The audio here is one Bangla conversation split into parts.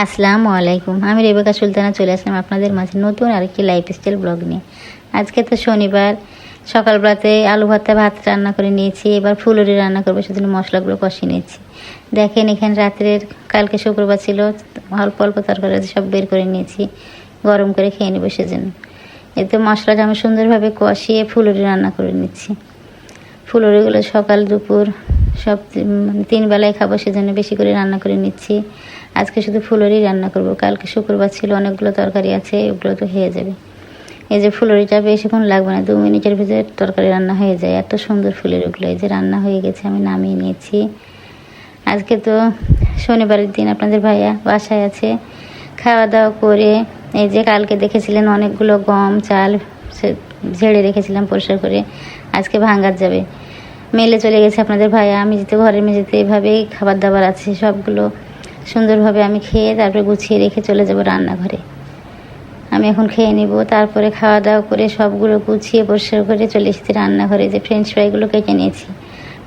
আসসালামু আলাইকুম। আমি রেবেকা সুলতানা চলে আসলাম আপনাদের মাঝে নতুন আরেকটি লাইফস্টাইল ব্লগ নিয়ে। আজকে তো শনিবার, সকালবেলাতে আলু ভর্তা ভাত রান্না করে নিয়েছি। এবার ফুলুরি রান্না করবো, সেজন্য মশলাগুলো কষিয়ে নিয়েছি। দেখেন এখানে রাত্রের, কালকে শুক্রবার ছিল, অল্প অল্প তরকারি সব বের করে নিয়েছি, গরম করে খেয়ে নেবো সেজন্য। এতে মশলাটা আমি সুন্দরভাবে কষিয়ে ফুলুরি রান্না করে নিচ্ছি। ফুলুরিগুলো সকাল দুপুর সব তিন বেলায় খাবো, সেজন্য বেশি করে রান্না করে নিচ্ছি। আজকে শুধু ফুলুরি রান্না করব, কালকে শুক্রবার ছিল, অনেকগুলো তরকারি আছে, ওগুলো তো হয়ে যাবে। এই যে ফুলুরিটা বেশিক্ষণ লাগবে না, 2 মিনিটের ভিতরে তরকারি রান্না হয়ে যায়, এত সুন্দর ফুলুরিগুলো। এই যে রান্না হয়ে গেছে, আমি নামিয়ে নিয়েছি। আজকে তো শনিবারের দিন, আপনাদের ভাইয়া বাসায় আছে। খাওয়া দাওয়া করে এই যে কালকে দেখেছিলেন অনেকগুলো গম চাল ঝেড়ে রেখেছিলাম পরিষ্কার করে, আজকে ভাঙার যাবে। মেলে চলে গেছে আপনাদের ভাইয়া। আমি যেতে ঘরের মেঝেতে এভাবেই খাবার দাবার আছে, সবগুলো সুন্দরভাবে আমি খেয়ে তারপরে গুছিয়ে রেখে চলে যাব রান্নাঘরে। আমি এখন খেয়ে নিব, তারপরে খাওয়া দাওয়া করে সবগুলো গুছিয়ে পরিষ্কার করে চলে এসেছি রান্নাঘরে। যে ফ্রেঞ্চ ফ্রাইগুলো কেটে নিয়েছি।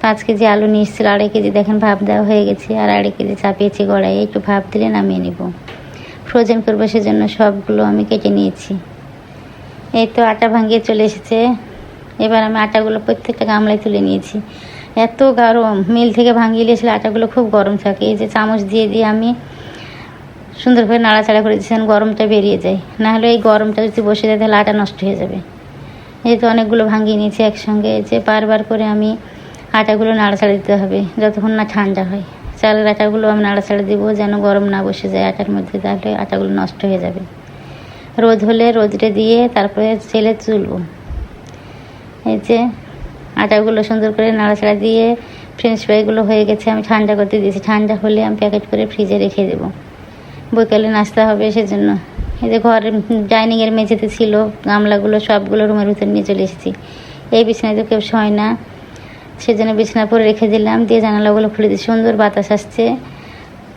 5 কেজি আলু নিয়ে এসেছিল, 2.5 কেজি দেখেন ভাপ দেওয়া হয়ে গেছে, আর 2.5 কেজি চাপিয়েছি কড়াইয়ে, একটু ভাপ দিলে নামিয়ে নিব। ফ্রোজেন করবো সেজন্য সবগুলো আমি কেটে নিয়েছি। এই তো আটা ভাঙিয়ে চলে এসেছে। এবার আমি আটাগুলো প্রত্যেকটা গামলায় তুলে নিয়েছি। এত গরম, মিল থেকে ভাঙিয়ে নিয়েছিল, আটাগুলো খুব গরম থাকে। এই যে চামচ দিয়ে দিয়ে আমি সুন্দরভাবে নাড়াচাড়া করে দিয়েছিলাম, গরমটা বেরিয়ে যায়। নাহলে এই গরমটা যদি বসে যায় তাহলে আটা নষ্ট হয়ে যাবে। এই তো অনেকগুলো ভাঙিয়ে নিয়েছি একসঙ্গে। যে বারবার করে আমি আটাগুলো নাড়াচাড়া দিতে হবে যতক্ষণ না ঠান্ডা হয়। চালের আটাগুলো আমি নাড়াচাড়া দিব যেন গরম না বসে যায় আটার মধ্যে, তাহলে আটাগুলো নষ্ট হয়ে যাবে। রোদ হলে রোদটা দিয়ে তারপরে চেলে তুলব। এই যে আটাগুলো সুন্দর করে নাড়াচাড়া দিয়ে ফ্রেঞ্চ ফ্রাইগুলো হয়ে গেছে, আমি ঠান্ডা করতে দিয়েছি। ঠান্ডা হলে আমি প্যাকেট করে ফ্রিজে রেখে দেবো, বৈকালে নাস্তা হবে সেজন্য। এই যে ঘরের ডাইনিংয়ের মেঝেতে ছিল গামলাগুলো, সবগুলো রুমের ভিতরে নিয়ে চলে এসেছি। এই বিছানায় তো কেউ শয় না, সেজন্য বিছানা পরে রেখে দিলাম, দিয়ে জানালাগুলো খুলে দিই। সুন্দর বাতাস আসছে,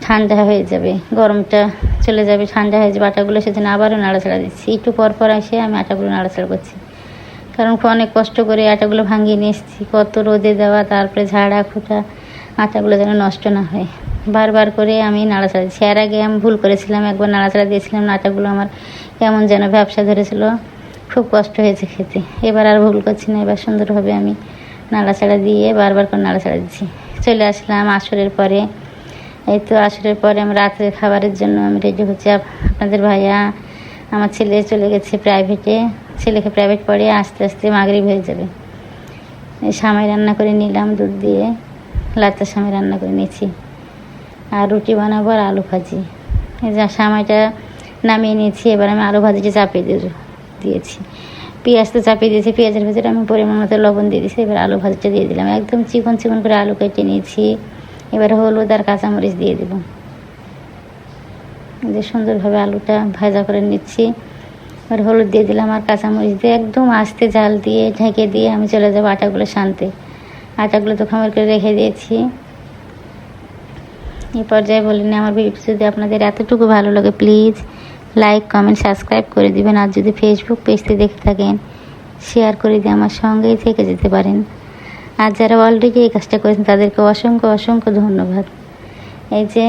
ঠান্ডা হয়ে যাবে, গরমটা চলে যাবে, ঠান্ডা হয়ে যাবে আটাগুলো, সেজন্য আবারও নাড়াচাড়া দিচ্ছি। একটু পর পর এসে আমি আটাগুলো নাড়াচাড়া করছি, কারণ অনেক কষ্ট করে আটাগুলো ভাঙিয়ে নিয়ে এসেছি। কত রোদে দেওয়া, তারপরে ঝাড়া খুঁটা, আটাগুলো যেন নষ্ট না হয়। বারবার করে আমি নাড়াচাড়া দিচ্ছি। এর আগে আমি ভুল করেছিলাম, একবার নাড়াচাড়া দিয়েছিলাম, আটাগুলো আমার কেমন যেন ব্যবসা ধরেছিল, খুব কষ্ট হয়েছে খেতে। এবার আর ভুল করছি না, এবার সুন্দরভাবে আমি নাড়াচাড়া দিয়ে বারবার করে নাড়াচাড়া দিচ্ছি। চলে আসলাম আসরের পরে। এই তো আসরের পরে আমি রাতের খাবারের জন্য আমি রেডি হচ্ছি। আপনাদের ভাইয়া, আমার ছেলে চলে গেছে প্রাইভেটে, ছেলেকে প্রাইভেট পড়ে আস্তে আস্তে মাগরিব হয়ে যাবে। সামাই রান্না করে নিলাম, দুধ দিয়ে লাচ্চা সামাই রান্না করে নিয়েছি, আর রুটি বানাবো আর আলু ভাজি। এই যে সামাইটা নামিয়ে নিয়েছি, এবার আমি আলু ভাজিটা চাপিয়ে দিয়েছি। পেঁয়াজ তো চাপিয়ে দিয়েছি, পেঁয়াজের ভিতরে আমি পরিমাণ মতো লবণ দিয়ে দিয়েছি। এবার আলু ভাজিটা দিয়ে দিলাম, একদম চিকন চিকন করে আলু কেটে নিয়েছি। এবার হলুদ আর কাঁচামরিচ দিয়ে দেবো। যে সুন্দরভাবে আলুটা ভাজা করে নিচ্ছি। এবার হলুদ দিয়ে দিলাম আর কাঁচামরিচ দিয়ে একদম আস্তে জাল দিয়ে ঢেকে দিয়ে আমি চলে যাবো আটাগুলো শানতে। আটাগুলো তো খামার করে রেখে দিয়েছি। এই পর্যায়ে বলিনি, আমার ভিডিও যদি আপনাদের এতটুকু ভালো লাগে প্লিজ লাইক কমেন্ট সাবস্ক্রাইব করে দিবেন। আর যদি ফেসবুক পেজটি দেখে থাকেন শেয়ার করে দিয়ে আমার সঙ্গেই থেকে যেতে পারেন। আর যারা অলরেডি এই কাজটা করেছেন তাদেরকে অসংখ্য অসংখ্য ধন্যবাদ। এই যে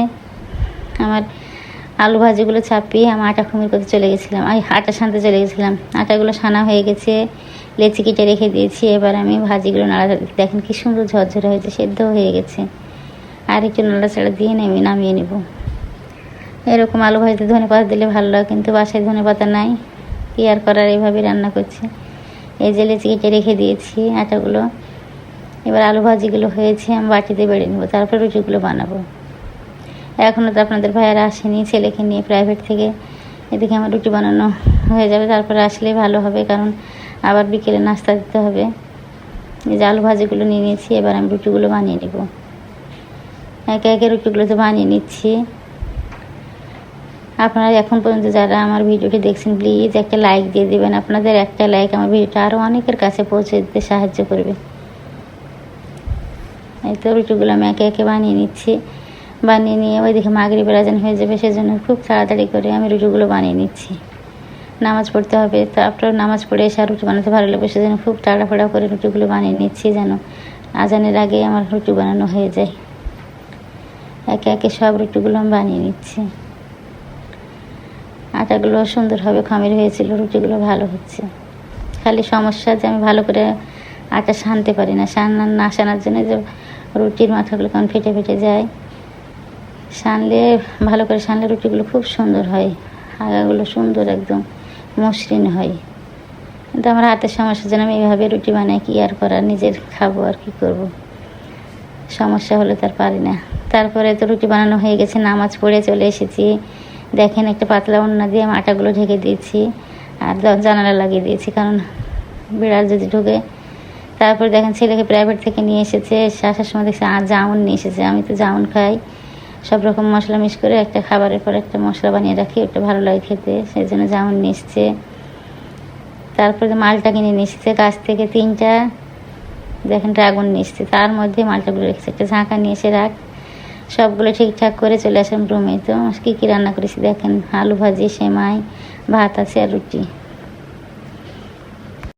আমার আলু ভাজিগুলো চাপিয়ে আমি আটা খুমির করতে চলে গেছিলাম, আটা সানতে চলে গেছিলাম। আটাগুলো সানা হয়ে গেছে, লেচি কেটে রেখে দিয়েছি। এবার আমি ভাজিগুলো নাড়াচাড়া দিচ্ছি। দেখেন কি সুন্দর ঝরঝরে হয়েছে, সেদ্ধ হয়ে গেছে। আর একটু নাড়াচাড়া দিয়ে নামিয়ে নেব। এরকম আলু ভাজিতে ধনে পাতা দিলে ভালো লাগে, কিন্তু বাসায় ধনে পাতা নাই, কি আর করার, এইভাবে রান্না করছি। এই যে লেচি কেটে রেখে দিয়েছি আটাগুলো। এবার আলু ভাজিগুলো হয়েছে, আমি বাটিতে বেড়ে নেবো, তারপর রুটিগুলো বানাবো। এখনও তো আপনাদের ভাইয়ারা আসেনি, ছেলেকে নিয়ে প্রাইভেট থেকে। এদিকে আমার রুটি বানানো হয়ে যাবে, তারপরে আসলে ভালো হবে, কারণ আবার বিকেলে নাস্তা দিতে হবে। এই যে আলু ভাজিগুলো নিয়ে নিয়েছি, এবার আমি রুটিগুলো বানিয়ে নেব। একে একে রুটিগুলো তো বানিয়ে নিচ্ছি। আপনারা এখন পর্যন্ত যারা আমার ভিডিওটি দেখছেন প্লিজ একটা লাইক দিয়ে দেবেন। আপনাদের একটা লাইক আমার ভিডিওটা আরও অনেকের কাছে পৌঁছে দিতে সাহায্য করবে। এই তো রুটিগুলো আমি একে একে বানিয়ে নিচ্ছি। বানিয়ে নিয়ে ওইদিকে মাগরিবের আজান হয়ে যাবে, সেজন্য খুব তাড়াতাড়ি করে আমি রুটিগুলো বানিয়ে নিচ্ছি। নামাজ পড়তে হবে, তো আপনার নামাজ পড়ে এসে আর রুটি বানাতে ভালো লাগবে, সেজন্য খুব তাড়াহুড়া করে রুটিগুলো বানিয়ে নিচ্ছি যেন আজানের আগে আমার রুটি বানানো হয়ে যায়। একে একে সব রুটিগুলো আমি বানিয়ে নিচ্ছি। আটাগুলো সুন্দরভাবে খামির হয়েছিল, রুটিগুলো ভালো হচ্ছে। খালি সমস্যা যে আমি ভালো করে আটা সানতে পারি না, না সানার জন্য যে রুটির মাথাগুলো কেমন ফেটে ফেটে যায়। ভালো করে সানলে রুটিগুলো খুব সুন্দর হয়, আগাগুলো সুন্দর একদম মসৃণ হয়। কিন্তু আমার হাতের সমস্যার জন্য আমি এইভাবে রুটি বানাই, কি আর করার, নিজের খাবো আর কি করব। সমস্যা হলে তার পারি না। তারপরে তো রুটি বানানো হয়ে গেছে, নামাজ পড়ে চলে এসেছি। দেখেন একটা পাতলা ওড়না দিয়ে আমি আটাগুলো ঢেকে দিয়েছি আর জানালা লাগিয়ে দিয়েছি, কারণ বিড়াল যদি ঢুকে। তারপরে দেখেন ছেলেকে প্রাইভেট থেকে নিয়ে এসেছে, আসার সময় দেখছি জামুন নিয়ে এসেছে। আমি তো জামুন খাই, সব রকম মশলা মিক্স করে একটা খাবারের পর একটা মশলা বানিয়ে রাখি, ওটা ভালো লাগে খেতে, সেই জন্য জামুন নিয়ে এসছে। তারপরে মালটা কিনে নিয়ে এসেছে গাছ থেকে 3টা, দেখেন ড্রাগন নিয়ে এসছে, তার মধ্যে মালটাগুলো রেখেছে। একটা ঝাঁকা নিয়ে এসে রাখ, সবগুলো ঠিকঠাক করে চলে আসলাম রুমে। তো কী কী রান্না করেছি দেখেন, আলু ভাজি, সেমাই, ভাত আছে আর রুটি।